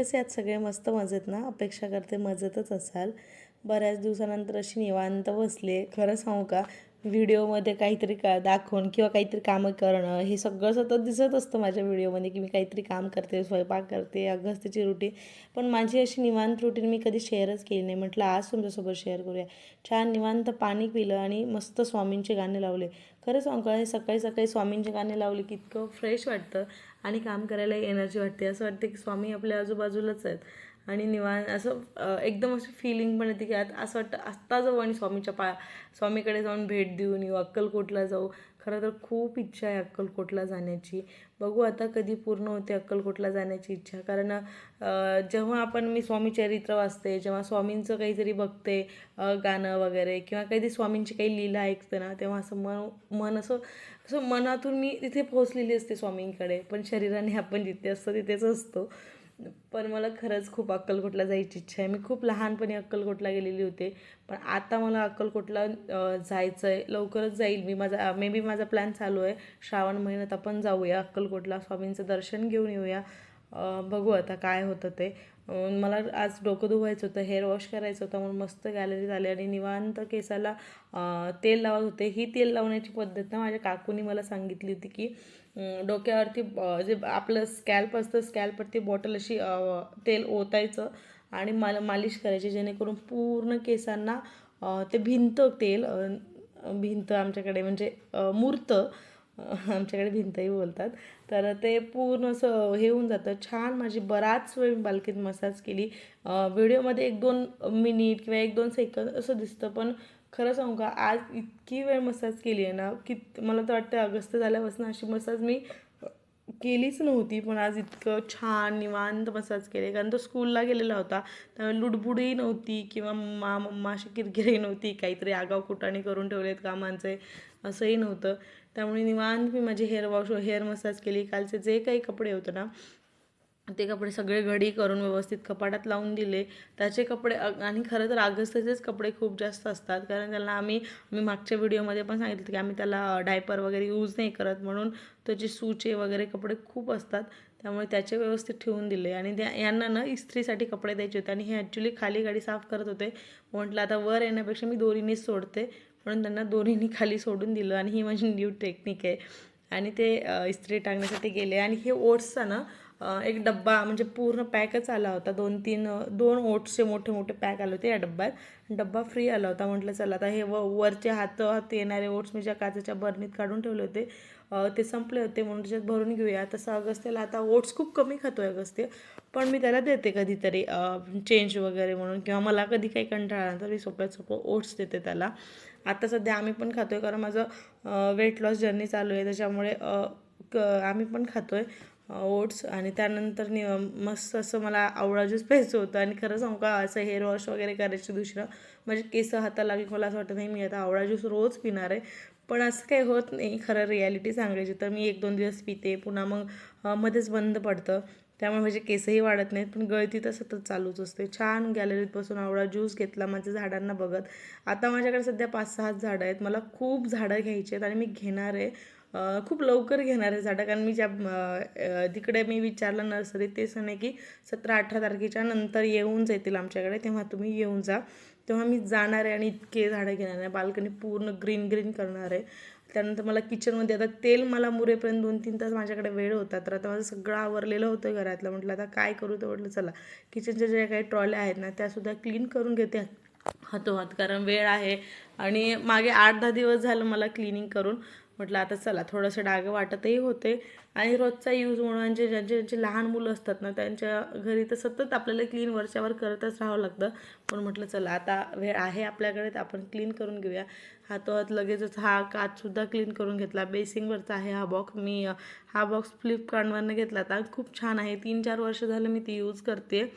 कसे आहात सगळे? मस्त मजेत ना? अपेक्षा करते मजेतच असाल. बऱ्याच दिवसानंतर अशी निवांत बसले. खरं सांगू का, व्हिडिओमध्ये काहीतरी दाखवून किंवा काहीतरी कामं करणं हे सगळं सतत दिसत असतं माझ्या व्हिडिओमध्ये, की मी काहीतरी काम करते, स्वयंपाक करते, अगस्तीची रुटीन. पण माझी अशी निवांत रुटीन मी कधी शेअरच केली नाही. म्हटलं आज तुमच्यासोबत शेअर करूया. छान निवांत पाणी पिलं आणि मस्त स्वामींचे गाणे लावले. खरं सांगू का, हे सकाळी सकाळी स्वामींचे गाणे लावले की इतकं फ्रेश वाटतं आणि काम करायला एनर्जी वाटते. असं वाटतं की स्वामी आपल्या आजूबाजूलाच आहेत आणि निवांत असं एकदम असं फिलिंग पण येते की आता असं वाटतं आत्ता जाऊ आणि स्वामीकडे जाऊन भेट देऊन येऊ, अक्कलकोटला जाऊ. खरं तर खूप इच्छा आहे अक्कलकोटला जाण्याची. बघू आता कधी पूर्ण होते अक्कलकोटला जाण्याची इच्छा. कारण जेव्हा मी स्वामी चरित्र वाचते, जेव्हा स्वामींचं काहीतरी बघते गाणं वगैरे किंवा कधी स्वामींची काही लीला ऐकते ना, तेव्हा असं मन असं असं मनातून मी तिथे पोहोचलेली असते स्वामींकडे. पण शरीराने आपण जिथे असतो तिथेच असतो. पण मला खरंच खूप अक्कलकोटला जायची इच्छा आहे. मी खूप लहानपणी अक्कलकोटला गेलेली होते. पण आता मला अक्कलकोटला जायचं आहे. लवकरच जाईल मी. मे बी माझा प्लॅन चालू आहे. श्रावण महिन्यात आपण जाऊया अक्कलकोटला, स्वामींचं दर्शन घेऊन येऊया. बघू आता काय होतं ते. मला आज डोकं धुवायचं होतं, हेअर वॉश करायचं होतं, म्हणून मस्त गॅलरीत आले आणि निवांत केसाला तेल लावत होते. ही तेल लावण्याची पद्धत ना माझ्या काकूनी मला सांगितली होती की डोक्यावरती जे आपलं स्कॅल्प असतं, स्कॅल्पवरती बॉटल अशी तेल ओतायचं आणि मालिश करायची, जेणेकरून पूर्ण केसांना ते तेल भिंत आमच्याकडे म्हणजे मुरतं. आमच्याकडे भिंतही बोलतात. तर ते पूर्ण असं हे होऊन जातं छान. माझी बराच वेळ बाल्कनीत मसाज केली. व्हिडिओमध्ये 1-2 मिनिट किंवा 1-2 सेकंद असं दिसतं, पण खरं सांगू का, आज इतकी वेळ मसाज केली आहे ना की मला तर वाटतं ऑगस्ट झाल्यापासून अशी मसाज मी केलीच नव्हती. पण आज इतकं छान निवांत मसाज केले, कारण तो स्कूलला गेलेला होता. त्यामुळे लुडबुडही नव्हती किंवा मम्मा अशी किरकिरही नव्हती, काहीतरी आगाव कुटाणे करून ठेवलेत कामांचे असंही नव्हतं. त्यामुळे निवांत मी माझी हेअर मसाज केली. कालचे जे काही कपडे होते ना, ते कपडे सगळे घडी करून व्यवस्थित कपाटात लावून दिले. त्याचे कपडे आणि खरं तर ऑगस्टचेच कपडे खूप जास्त असतात, कारण त्याला आम्ही मागच्या व्हिडिओमध्ये पण सांगितलं की आम्ही त्याला डायपर वगैरे यूज नाही करत, म्हणून त्याचे सूचे वगैरे कपडे खूप असतात. त्यामुळे त्याचे व्यवस्थित ठेवून दिले. आणि यांना ना इस्त्रीसाठी कपडे द्यायचे होते आणि हे ॲक्च्युली खाली गाडी साफ करत होते. म्हटलं आता वर येण्यापेक्षा मी दोरीनेच सोडते, म्हणून त्यांना दोरीने खाली सोडून दिलं. आणि ही माझी न्यू टेक्निक आहे. आणि ते इस्त्री टाकण्यासाठी गेले आणि हे ओट्सचा ना एक डब्बा म्हणजे पूर्ण पॅकच आला होता. 2 ओट्सचे मोठे मोठे पॅक आले होते या डब्यात. डब्बा फ्री आला होता. म्हटलं चला आता हे वरचे हात येणारे ओट्स मी ज्या काचेच्या बरणीत काढून ठेवले होते ते संपले होते, म्हणून त्याच्यात भरून घेऊया. तसं अगस्त्यला आता ओट्स खूप कमी खातो आहे अगस्त्य, पण मी त्याला देते कधीतरी चेंज वगैरे म्हणून, किंवा मला कधी काही कंटाळा आला तर मी सोपं ओट्स देते त्याला. आता सध्या आम्ही पण खातो आहे, कारण माझं वेट लॉस जर्नी चालू आहे, त्याच्यामुळे आम्ही पण खातो आहे ओट्स. आणि त्यानंतर मस्त असं मला आवळा ज्यूस प्यायचं होतं. आणि खरं सांगू का, असं हेअर वॉश वगैरे करायचं दुसरं म्हणजे केस हाताला लागली, मला असं वाटतं नाही मी आता आवळा ज्यूस रोज पिणार आहे. पण असं काही होत नाही. खरं रिॲलिटी सांगायची तर मी 1-2 दिवस पिते, पुन्हा मग मध्येच बंद पडतं. त्यामुळे माझे केसही वाढत नाहीत, पण गळती तर सतत चालूच असते. छान गॅलरीत बसून आवळा ज्यूस घेतला माझ्या झाडांना बघत. आता माझ्याकडे सध्या 5-6 झाडं आहेत. मला खूप झाडं घ्यायची आहेत आणि मी घेणार आहे. खूप लवकर घेणार आहे झाडं, कारण मी तिकडे मी विचारलं नर्सरीत, तेच नाही की 17-18 तारखेच्या नंतर येऊन जातील आमच्याकडे, तेव्हा तुम्ही येऊन जा. तेव्हा मी जाणार आहे आणि इतके झाडं घेणार आहे. बाल्कनी पूर्ण ग्रीन करणार आहे. त्यानंतर मला किचनमध्ये आता तेल मला मुरेपर्यंत 2-3 तास माझ्याकडे वेळ होता. तर आता माझं सगळं आवरलेलं होतं घरातलं. म्हटलं आता काय करू, तर म्हटलं चला किचनच्या ज्या काही ट्रॉल्या आहेत ना त्यासुद्धा क्लीन करून घेते हातोहात, कारण वेळ आहे. आणि मागे 8-10 दिवस झालं मला क्लिनिंग करून. म्हटलं आता चला थोडंसं डागं वाटतही होते आणि रोजचा यूज म्हणून ज्यांचे लहान मुलं असतात ना त्यांच्या घरी तर सतत आपल्याला क्लीन वरच्यावर करतच राहावं लागतं. पण म्हटलं चला आता वेळ आहे आपल्याकडे तर आपण क्लीन करून घेऊया. हातोहात लगेचच हा काचसुद्धा क्लीन करून घेतला. बेसिंगवरचा आहे हा बॉक्स. मी हा बॉक्स फ्लिपकार्टवरनं घेतला होता. खूप छान आहे. 3-4 वर्ष झालं मी ती यूज करते.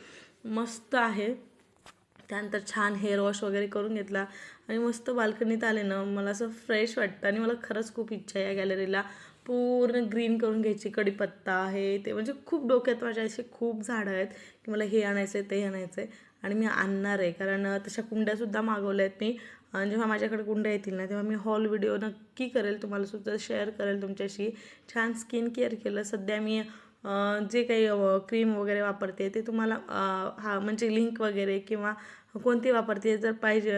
मस्त आहे. त्यानंतर छान हेअर वॉश वगैरे करून घेतला आणि मस्त बाल्कनीत आले ना मला असं फ्रेश वाटतं. आणि मला खरंच खूप इच्छा आहे या गॅलरीला पूर्ण ग्रीन करून घ्यायची. कढीपत्ता आहे ते, म्हणजे खूप डोक्यात माझ्या असे खूप झाडं आहेत की मला हे आणायचं आहे ते आणायचं आहे आणि मी आणणार आहे. कारण तशा कुंड्यासुद्धा मागवल्या आहेत मी. जेव्हा माझ्याकडे कुंड्या येतील ना तेव्हा मी हॉल व्हिडिओ नक्की करेल, तुम्हालासुद्धा शेअर करेल तुमच्याशी. छान स्किन केअर केलं. सध्या मी जे काही क्रीम वगैरे वापरते ते तुम्हाला म्हणजे लिंक वगैरे किंवा कोणती वापरते जर पाहिजे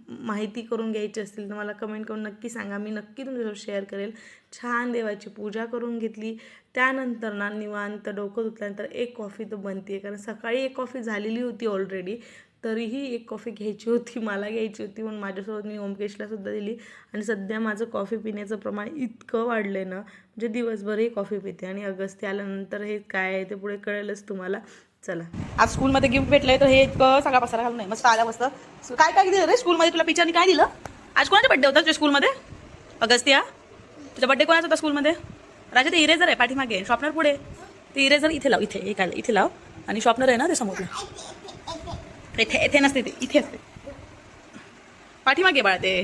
माहिती करून घ्यायची असतील तर मला कमेंट करून नक्की सांगा. मी नक्की तुमच्यासोबत शेअर करेल. छान देवाची पूजा करून घेतली. त्यानंतर ना निवांत डोकं धुतल्यानंतर एक कॉफी तर बनते, कारण सकाळी एक कॉफी झालेली होती ऑलरेडी. तरीही एक कॉफी घ्यायची होती, मला घ्यायची होती, म्हणून माझ्यासोबत मी ओमकेशलासुद्धा दिली. आणि सध्या माझं कॉफी पिण्याचं प्रमाण इतकं वाढलं आहे ना, म्हणजे दिवसभरही कॉफी पिते. आणि अगस्ती आल्यानंतर हे काय आहे ते पुढे कळेलच तुम्हाला. चला, आज स्कूलमध्ये गिफ्ट भेटलंय तर हे इतकं सगळा पसारा घालून नाही, मस्त आल्या मस्त. काय काय दिलं रे स्कूलमध्ये तुला? टीचरनी काय दिलं? आज कोणाचा बड्डे होता तुझ्या स्कूलमध्ये? अगस्तिया, तुझा बड्डे कोणाचा होता स्कूलमध्ये? राजा, ते इरेझर आहे पाठीमागे, शॉर्पनर पुढे. ते इरेझर इथे लाव, इथे लाव. आणि शॉर्पनर आहे ना ते समोर इथे नसते, ते इथे असते पाठीमागे बाळा, ते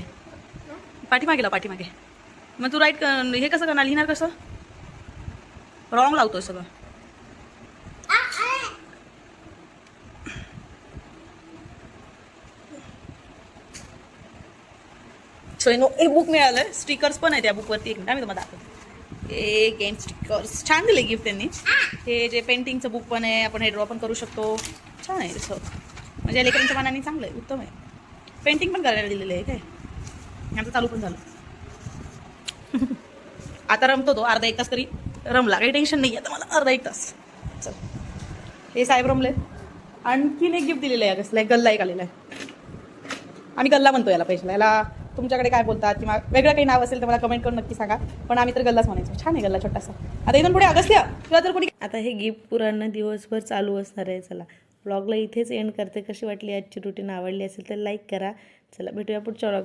पाठीमागे लाव, पाठीमागे. मग तू राईट हे कसं करणार, लिहिणार कसं? रॉंग लावतोय सगळं. नो एक बुक मिळालं, स्टिकर्स पण आहे त्या बुकवरती. एक मिनिट आम्ही तुम्हाला दाखवतो. हे गेम स्टिकर्स छान दिले गिफ्ट त्यांनी. हे जे पेंटिंगचं बुक पण आहे, आपण हे ड्रॉ पण करू शकतो. छान आहे तसं, म्हणजे लेकरांच्या मनाने चांगलं आहे, उत्तम आहे. पेंटिंग पण करायला दिलेलं आहे. काय आमचं चालू पण झालं. आता रमतो तो अर्धा एक तास तरी रमला, काही टेन्शन नाही आता मला. अर्धा एक तास. चल, हे साहेब रमले. आणखीन एक गिफ्ट दिलेलं आहे कसलं, गल्ला एक आलेला आहे. आम्ही गल्ला म्हणतो याला पैशाला. याला तुमच्याकडे काय बोलतात किंवा वेगळं काही नाव असेल तर मला कमेंट करून नक्की सांगा, पण आम्ही तर गल्लाच म्हणायचो. छान आहे गल्ला छोटासा. आता इथून पुढे अगस्त्या तुला जर कोणी, आता हे गिफ्ट पुराणं दिवसभर चालू असणार आहे. चला, ब्लॉगला इथेच एंड करते. कशी वाटली आजची रुटीन? आवडली असेल तर लाईक करा. चला, भेटूया पुढच्या व्लॉग.